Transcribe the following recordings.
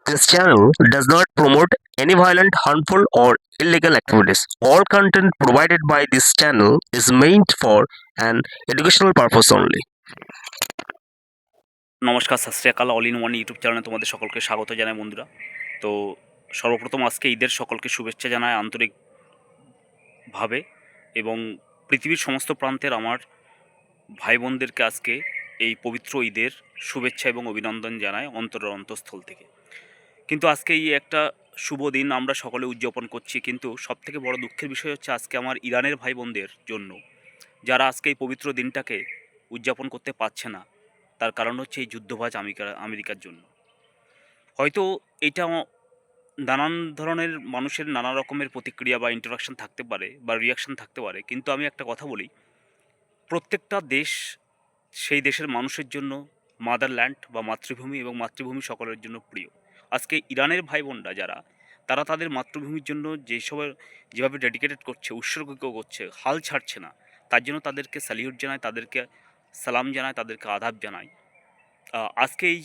This channel does not promote any violent, harmful, or illegal activities. All content provided by this channel is meant for an educational purpose only. নমস্কার, সত শ্রী আকাল। All in one YouTube চ্যানেলে তোমাদের সকলকে স্বাগত জানাই বন্ধুরা। তো সর্বপ্রথম আজকে ঈদের সকলকে শুভেচ্ছা জানাই আন্তরিকভাবে, এবং পৃথিবীর সমস্ত প্রান্তের আমার ভাই বোনদেরকে আজকে এই পবিত্র ঈদের শুভেচ্ছা এবং অভিনন্দন জানাই অন্তরের অন্তঃস্থল থেকে। কিন্তু আজকে এই একটা শুভ দিন আমরা সকলে উদযাপন করছি, কিন্তু সবথেকে বড় দুঃখের বিষয় হচ্ছে আজকে আমার ইরানের ভাই বোনদের জন্য, যারা আজকে এই পবিত্র দিনটাকে উদযাপন করতে পারছে না। তার কারণ হচ্ছে এই যুদ্ধবাজ আমেরিকার জন্য। হয়তো এটা নানান ধরনের মানুষের নানা রকমের প্রতিক্রিয়া বা ইন্টারাকশন থাকতে পারে বা রিয়াকশন থাকতে পারে, কিন্তু আমি একটা কথা বলি, প্রত্যেকটা দেশ সেই দেশের মানুষের জন্য মাদারল্যান্ড বা মাতৃভূমি, এবং মাতৃভূমি সকলের জন্য প্রিয়। আজকে ইরানের ভাই বোনরা যারা, তারা তাদের মাতৃভূমির জন্য যেভাবে ডেডিকেটেড করছে, উৎসর্গ করছে, হাল ছাড়ছে না, তার জন্য তাদেরকে স্যালিউট জানায়, তাদেরকে সালাম জানায়, তাদেরকে আদাব জানায়। আজকে এই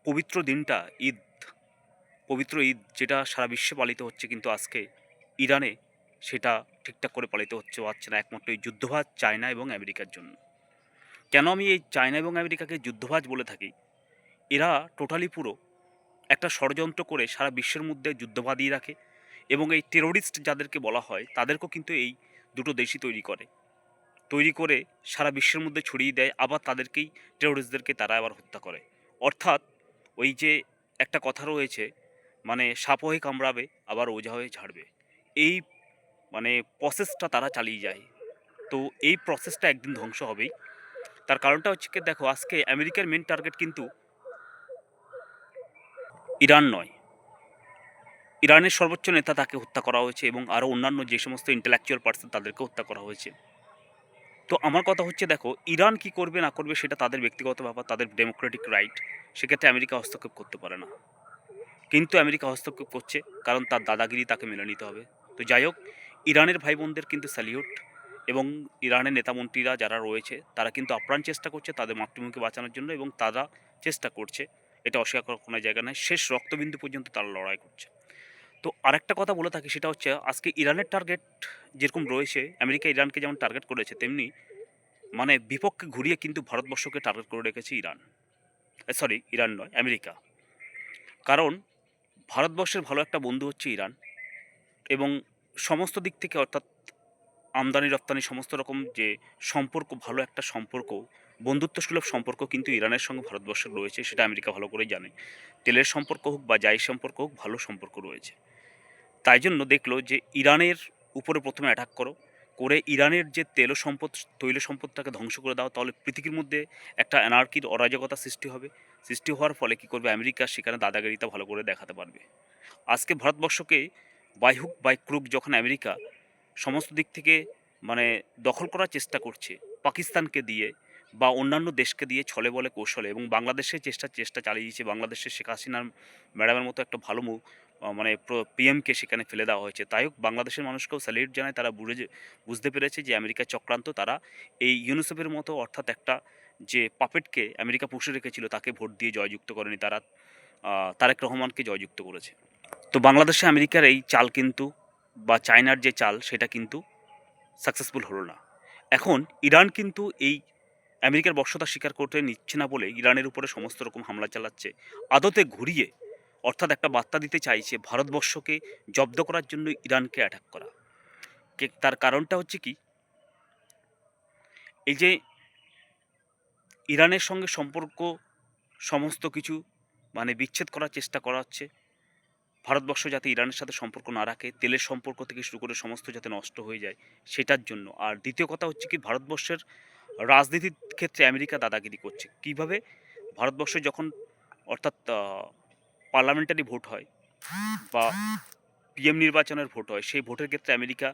পবিত্র দিনটা, পবিত্র ঈদ যেটা সারা বিশ্বে পালিত হচ্ছে, কিন্তু আজকে ইরানে সেটা ঠিকঠাক করে পালিত পারছে না, একমাত্র এই যুদ্ধবাজ চায়না এবং আমেরিকার জন্য। কেন আমি এই চায়না এবং আমেরিকাকে যুদ্ধবাজ বলে থাকি? এরা টোটালি পুরো একটা ষড়যন্ত্র করে সারা বিশ্বের মধ্যে যুদ্ধ বাঁধিয়ে রাখে, এবং এই টেরোরিস্ট যাদেরকে বলা হয় তাদেরকেও কিন্তু এই দুটো দেশই তৈরি করে সারা বিশ্বের মধ্যে ছড়িয়ে দেয়, আবার তাদেরকেই, টেরোরিস্টদেরকে তারা আবার হত্যা করে। অর্থাৎ ওই যে একটা কথা রয়েছে, মানে সাপ হয়ে কামড়াবে আবার ওঝা হয়ে ঝাড়বে, এই মানে প্রসেসটা তারা চালিয়ে যায়। তো এই প্রসেসটা একদিন ধ্বংস হবেই। তার কারণটা হচ্ছে কি, দেখো, আজকে আমেরিকার মেন টার্গেট কিন্তু ইরান নয়। ইরানের সর্বোচ্চ নেতা, তাকে হত্যা করা হয়েছে, এবং আরও অন্যান্য যে সমস্ত ইন্টেলেকচুয়াল পার্সন তাদেরকে হত্যা করা হয়েছে। তো আমার কথা হচ্ছে, দেখো, ইরান কি করবে না করবে সেটা তাদের ব্যক্তিগত ব্যাপার, তাদের ডেমোক্রেটিক রাইট। সেক্ষেত্রে আমেরিকা হস্তক্ষেপ করতে পারে না, কিন্তু আমেরিকা হস্তক্ষেপ করছে, কারণ তার দাদাগিরি তাকে মেনে নিতে হবে। তো যাই হোক, ইরানের ভাই বোনদের কিন্তু স্যালিউট, এবং ইরানের নেতামন্ত্রীরা যারা রয়েছে তারা কিন্তু আপ্রাণ চেষ্টা করছে তাদের মাতৃভূমিকে বাঁচানোর জন্য, এবং তারা চেষ্টা করছে, এটা অস্বীকার করার কোনো জায়গা নেই, শেষ রক্তবিন্দু পর্যন্ত তারা লড়াই করছে। তো আরেকটা কথা বলে থাকি, সেটা হচ্ছে আজকে ইরানের টার্গেট যেরকম রয়েছে, আমেরিকা ইরানকে যেমন টার্গেট করেছে, তেমনি মানে বিপক্ষে ঘুরিয়ে কিন্তু ভারতবর্ষকে টার্গেট করে রেখেছে ইরান নয়, আমেরিকা। কারণ ভারতবর্ষের ভালো একটা বন্ধু হচ্ছে ইরান, এবং সমস্ত দিক থেকে, অর্থাৎ আমদানি রপ্তানি সমস্ত রকম যে সম্পর্ক, ভালো একটা সম্পর্ক, বন্ধুত্বসুলভ সম্পর্ক কিন্তু ইরানের সঙ্গে ভারতবর্ষের রয়েছে, সেটা আমেরিকা ভালো করেই জানে। তেলের সম্পর্ক হোক বা যাই সম্পর্ক হোক, ভালো সম্পর্ক রয়েছে। তাই জন্য দেখলো যে ইরানের উপরে প্রথমে অ্যাটাক করে ইরানের যে তৈল সম্পদটাকে ধ্বংস করে দাও, তাহলে পৃথিবীর মধ্যে একটা অ্যানার্কির, অরাজকতা সৃষ্টি হওয়ার ফলে কী করবে আমেরিকা, সেখানে দাদাগিরিটা ভালো করে দেখাতে পারবে। আজকে ভারতবর্ষকে বাই হুক বাই ক্রুক যখন আমেরিকা সমস্ত দিক থেকে মানে দখল করার চেষ্টা করছে, পাকিস্তানকে দিয়ে বা অন্যান্য দেশকে দিয়ে, ছলে বলে কৌশলে, এবং বাংলাদেশের চেষ্টা চালিয়েছে, বাংলাদেশের শেখ হাসিনা ম্যাডামের মতো একটা ভালো মানে পিএমকে সেখানে ফেলে দেওয়া হয়েছে। তাই হোক, বাংলাদেশের মানুষকেও স্যালিউট জানায়, তারা বুঝতে পেরেছে যে আমেরিকার চক্রান্ত, তারা এই ইউনিসেফের মতো, অর্থাৎ একটা যে পাপেটকে আমেরিকা পুষে রেখেছিল, তাকে ভোট দিয়ে জয়যুক্ত করেনি, তারা তারেক রহমানকে জয়যুক্ত করেছে। তো বাংলাদেশে আমেরিকার এই চাল কিন্তু, বা চায়নার যে চাল, সেটা কিন্তু সাকসেসফুল হলো না। এখন ইরান কিন্তু এই আমেরিকার বর্ষতা স্বীকার করতে নিচ্ছে না বলে ইরানের উপরে সমস্ত রকম হামলা চালাচ্ছে, আদতে ঘুরিয়ে, অর্থাৎ একটা বার্তা দিতে চাইছে ভারতবর্ষকে জব্দ করার জন্য ইরানকে অ্যাটাক করা। তার কারণটা হচ্ছে কি, এই যে ইরানের সঙ্গে সম্পর্ক সমস্ত কিছু মানে বিচ্ছেদ করার চেষ্টা করা হচ্ছে, ভারতবর্ষ যাতে ইরানের সাথে সম্পর্ক না রাখে, তেলের সম্পর্ক থেকে শুরু করে সমস্ত যাতে নষ্ট হয়ে যায়, সেটার জন্য। আর দ্বিতীয় কথা হচ্ছে কি, ভারতবর্ষের রাজনীতির ক্ষেত্রে আমেরিকা দাদাগিরি করছে। কিভাবে? ভারতবর্ষে যখন, অর্থাৎ পার্লামেন্টারি ভোট হয় বা পিএম নির্বাচনের ভোট হয়, সেই ভোটের ক্ষেত্রে আমেরিকা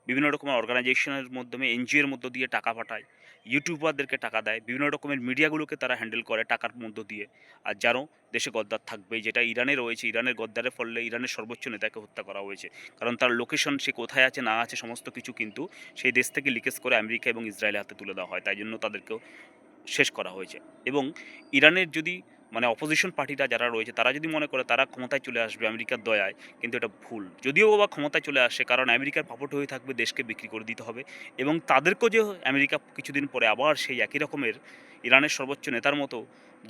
বিভিন্ন রকমের অর্গানাইজেশনের মাধ্যমে, এনজিওর মধ্য দিয়ে টাকা পাঠায়, ইউটিউবারদেরকে টাকা দেয়, বিভিন্ন রকমের মিডিয়াগুলোকে তারা হ্যান্ডেল করে টাকার মধ্য দিয়ে। আর যারও দেশে গদ্দার থাকবে, যেটা ইরানে রয়েছে, ইরানের গদ্দারের ফলে ইরানের সর্বোচ্চ নেতাকে হত্যা করা হয়েছে, কারণ তার লোকেশন, সে কোথায় আছে না আছে সমস্ত কিছু কিন্তু সেই দেশ থেকে লিকেজ করে আমেরিকা এবং ইসরায়েলের হাতে তুলে দেওয়া হয়, তাই জন্য তাদেরকেও শেষ করা হয়েছে। এবং ইরানের যদি মানে অপোজিশন পার্টিরা যারা রয়েছে তারা যদি মনে করে তারা ক্ষমতায় চলে আসবে আমেরিকার দয়ায়, কিন্তু এটা ভুল। যদিও বা ক্ষমতায় চলে আসে, কারণ আমেরিকার পাপট হয়ে থাকবে, দেশকে বিক্রি করে দিতে হবে এবং তাদেরকেও যে আমেরিকা কিছুদিন পরে আবার সেই একই রকমের ইরানের সর্বোচ্চ নেতার মতো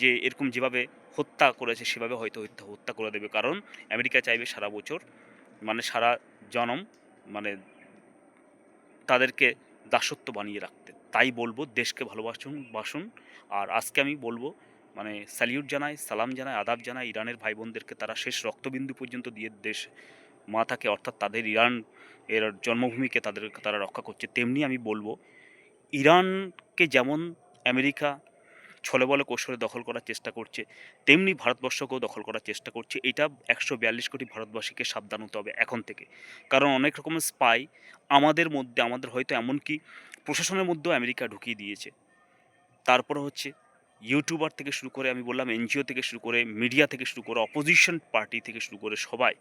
যে এরকম যেভাবে হত্যা করেছে সেভাবে হয়তো হত্যা করে দেবে, কারণ আমেরিকা চাইবে সারা বছর মানে সারা জনম মানে তাদেরকে দাসত্ব বানিয়ে রাখতে। তাই বলবো দেশকে বাসুন। আর আজকে আমি বলবো মানে স্যালিউট জানাই, সালাম জানাই, আদাব জানাই ইরানের ভাই বোনদেরকে, তারা শেষ রক্তবিন্দু পর্যন্ত দিয়ে দেশ মাতাকে অর্থাৎ তাদের ইরান এর জন্মভূমিকে তারা রক্ষা করছে। তেমনি আমি বলবো ইরানকে যেমন আমেরিকা ছলে বলে কৌশলে দখল করার চেষ্টা করছে, তেমনি ভারতবর্ষকেও দখল করার চেষ্টা করছে। এটা ১৪২ কোটি ভারতবাসীকে সাবধান হতে হবে এখন থেকে, কারণ অনেক রকমের স্পাই আমাদের মধ্যে, আমাদের হয়তো এমনকি প্রশাসনের মধ্যেও আমেরিকা ঢুকিয়ে দিয়েছে। তারপরে হচ্ছে ইউটিউবার থেকে শুরু করে, আমি বললাম এনজিও থেকে শুরু করে, মিডিয়া থেকে শুরু করে, অপোজিশন পার্টি থেকে শুরু করে সবাই,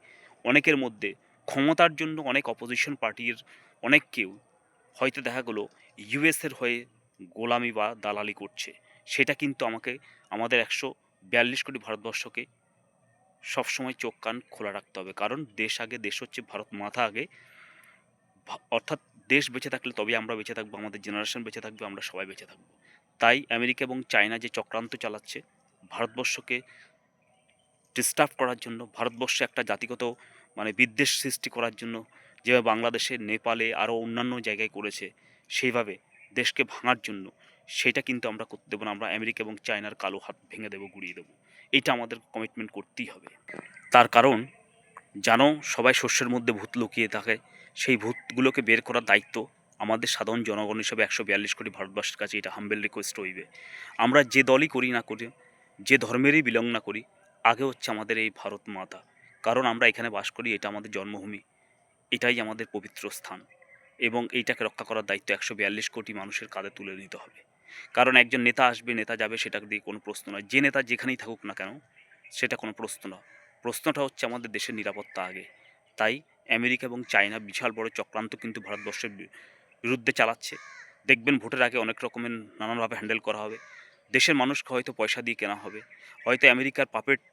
অনেকের মধ্যে ক্ষমতার জন্য অনেক অপোজিশন পার্টির অনেক কেউ হয়তো দেখা গেলো ইউএসের হয়ে গোলামি বা দালালি করছে। সেটা কিন্তু আমাদের ১৪২ কোটি ভারতবর্ষকে সবসময় চোখ কান খোলা রাখতে হবে, কারণ দেশ আগে, দেশ হচ্ছে ভারত মাথা আগে। অর্থাৎ দেশ বেঁচে থাকলে তবেই আমরা বেঁচে থাকবো, আমাদের জেনারেশন বেঁচে থাকবে, আমরা সবাই বেঁচে থাকবো। তাই আমেরিকা এবং চায়না যে চক্রান্ত চালাচ্ছে ভারতবর্ষকে ডিস্টার্ব করার জন্য, ভারতবর্ষে একটা জাতিগত মানে বিদ্বেষ সৃষ্টি করার জন্য, যেভাবে বাংলাদেশে, নেপালে আরও অন্যান্য জায়গায় করেছে, সেইভাবে দেশকে ভাঙার জন্য, সেটা কিন্তু আমরা করতে দেবো না। আমরা আমেরিকা এবং চায়নার কালো হাত ভেঙে দেবো, গুঁড়িয়ে দেবো। এইটা আমাদের কমিটমেন্ট করতেই হবে। তার কারণ জানো, সবাই শস্যের মধ্যে ভূত লুকিয়ে থাকে, সেই ভূতগুলোকে বের করার দায়িত্ব আমাদের সাধারণ জনগণ হিসেবে ১৪২ কোটি ভারতবর্ষের কাছে এটা হাম্বেল রিকোয়েস্ট হইবে। আমরা যে দলই করি না করি, যে ধর্মেরই বিলং না করি, আগে হচ্ছে আমাদের এই ভারত মাতা, কারণ আমরা এখানে বাস করি, এটা আমাদের জন্মভূমি, এটাই আমাদের পবিত্র স্থান এবং এইটাকে রক্ষা করার দায়িত্ব ১৪২ কোটি মানুষের কাঁধে তুলে নিতে হবে। কারণ একজন নেতা আসবে, নেতা যাবে, সেটা দিয়ে কোনো প্রশ্ন নয়। যে নেতা যেখানেই থাকুক না কেন, সেটা কোনো প্রশ্ন নয়। প্রশ্নটা হচ্ছে আমাদের দেশের নিরাপত্তা আগে। তাই আমেরিকা এবং চায়না বিশাল বড় চক্রান্ত কিন্তু ভারতবর্ষের বিরুদ্ধে চালাচ্ছে। দেখবেন ভোটের আগে অনেক রকমের নানানভাবে হ্যান্ডেল করা হবে। দেশের মানুষকে হয়তো পয়সা দিয়ে কেনা হবে, হয়তো আমেরিকার পাপেট,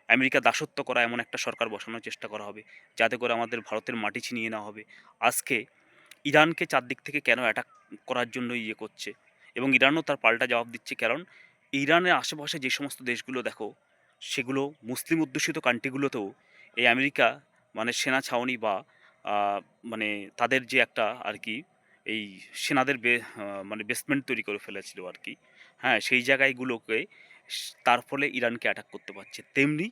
আমেরিকা দাসত্ব করা এমন একটা সরকার বসানোর চেষ্টা করা হবে যাতে করে আমাদের ভারতের মাটি ছিনিয়ে নেওয়া হবে। আজকে ইরানকে চারদিক থেকে কেন অ্যাটাক করার জন্য করছে এবং ইরানও তার পাল্টা জবাব দিচ্ছে, কারণ ইরানের আশেপাশে যে সমস্ত দেশগুলো দেখো, সেগুলো মুসলিম অধ্যুষিত কান্ট্রিগুলোতেও এই আমেরিকা মানে সেনা ছাউনি বা মানে তাদের যে একটা আর কি এই সেনাদের মানে বেসমেন্ট তৈরি করে ফেলেছিল আর কি। হ্যাঁ, সেই জায়গাগুলোকে তার ফলে ইরানকে অ্যাটাক করতে পারছে। তেমনি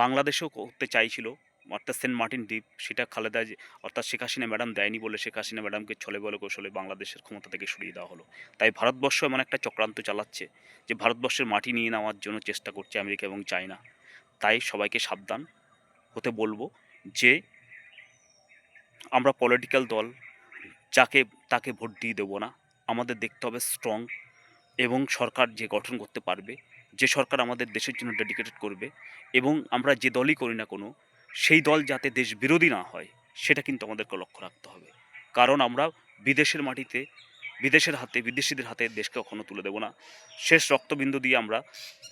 বাংলাদেশেও করতে চাইছিল, অর্থাৎ সেন্ট মার্টিন দ্বীপ, সেটা খালেদা অর্থাৎ শেখ হাসিনা ম্যাডাম দেয়নি বলে শেখ হাসিনা ম্যাডামকে ছলে বলে কৌশলে বাংলাদেশের ক্ষমতা থেকে সরিয়ে দেওয়া হলো। তাই ভারতবর্ষ এমন একটা চক্রান্ত চালাচ্ছে যে ভারতবর্ষের মাটি নিয়ে নেওয়ার জন্য চেষ্টা করছে আমেরিকা এবং চায়না। তাই সবাইকে সাবধান হতে বলবো যে আমরা পলিটিক্যাল দল যাকে তাকে ভোট দিয়ে দেবো না। আমাদের দেখতে হবে স্ট্রং এবং সরকার যে গঠন করতে পারবে, যে সরকার আমাদের দেশের জন্য ডেডিকেটেড করবে, এবং আমরা যে দলই করি না কোনো, সেই দল যাতে দেশ বিরোধী না হয় সেটা কিন্তু আমাদেরকে লক্ষ্য রাখতে হবে। কারণ আমরা বিদেশের মাটিতে, বিদেশের হাতে, বিদেশিদের হাতে দেশকে কখনো তুলে দেব না। শেষ রক্তবিন্দু দিয়ে আমরা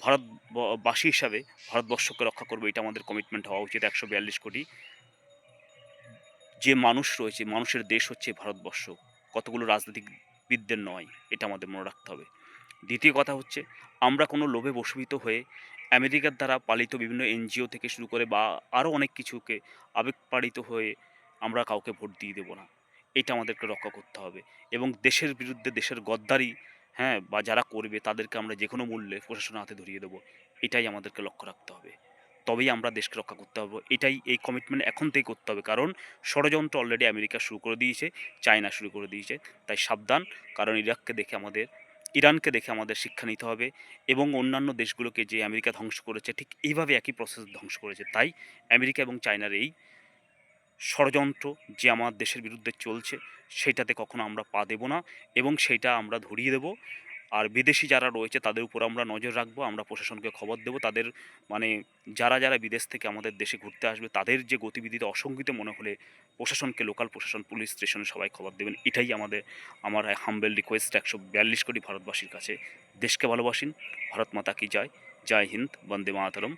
ভারতবাসী হিসাবে ভারতবর্ষকে রক্ষা করবো, এটা আমাদের কমিটমেন্ট হওয়া উচিত। ১৪২ কোটি যে মানুষ রয়েছে, মানুষের দেশ হচ্ছে ভারতবর্ষ, কতগুলো রাজনীতিবিদদের নয়, এটা আমাদের মনে রাখতে হবে। দ্বিতীয় কথা হচ্ছে, আমরা কোনো লোভে বশীভূত হয়ে আমেরিকার দ্বারা পালিত বিভিন্ন এনজিও থেকে শুরু করে বা আরও অনেক কিছুকে আবেগপাড়িত হয়ে আমরা কাউকে ভোট দিয়ে দেবো না। এটা আমাদেরকে রক্ষা করতে হবে এবং দেশের বিরুদ্ধে দেশের গদ্দারি, হ্যাঁ, বা যারা করবে তাদেরকে আমরা যে কোনো মূল্যে প্রশাসনের হাতে ধরিয়ে দেবো। এটাই আমাদেরকে লক্ষ্য রাখতে হবে, তবেই আমরা দেশকে রক্ষা করতে পারবো। এটাই, এই কমিটমেন্ট এখন থেকেই করতে হবে, কারণ ষড়যন্ত্র অলরেডি আমেরিকা শুরু করে দিয়েছে, চায়না শুরু করে দিয়েছে। তাই সাবধান, কারণ ইরানকে দেখে আমাদের শিক্ষা নিতে হবে এবং অন্যান্য দেশগুলোকে যে আমেরিকা ধ্বংস করেছে ঠিক এইভাবে একই প্রসেস ধ্বংস করেছে। তাই আমেরিকা এবং চায়নার এই ষড়যন্ত্র যে আমার দেশের বিরুদ্ধে চলছে, সেটাতে কখনো আমরা পা দেব না এবং সেইটা আমরা ধরিয়ে দেব। আর বিদেশি যারা রয়েছে তাদের উপর আমরা নজর রাখবো, আমরা প্রশাসনকে খবর দেবো। তাদের মানে যারা যারা বিদেশ থেকে আমাদের দেশে ঘুরতে আসবে তাদের যে গতিবিধিতে অসঙ্গতি মনে হলে প্রশাসনকে, লোকাল প্রশাসন, পুলিশ স্টেশনে সবাই খবর দেবেন। এটাই আমার হাম্বেল রিকোয়েস্ট 142 কোটি ভারতবাসীর কাছে। দেশকে ভালোবাসিন, ভারত মাতা কি জয়, জয় হিন্দ, বন্দে মাতরম।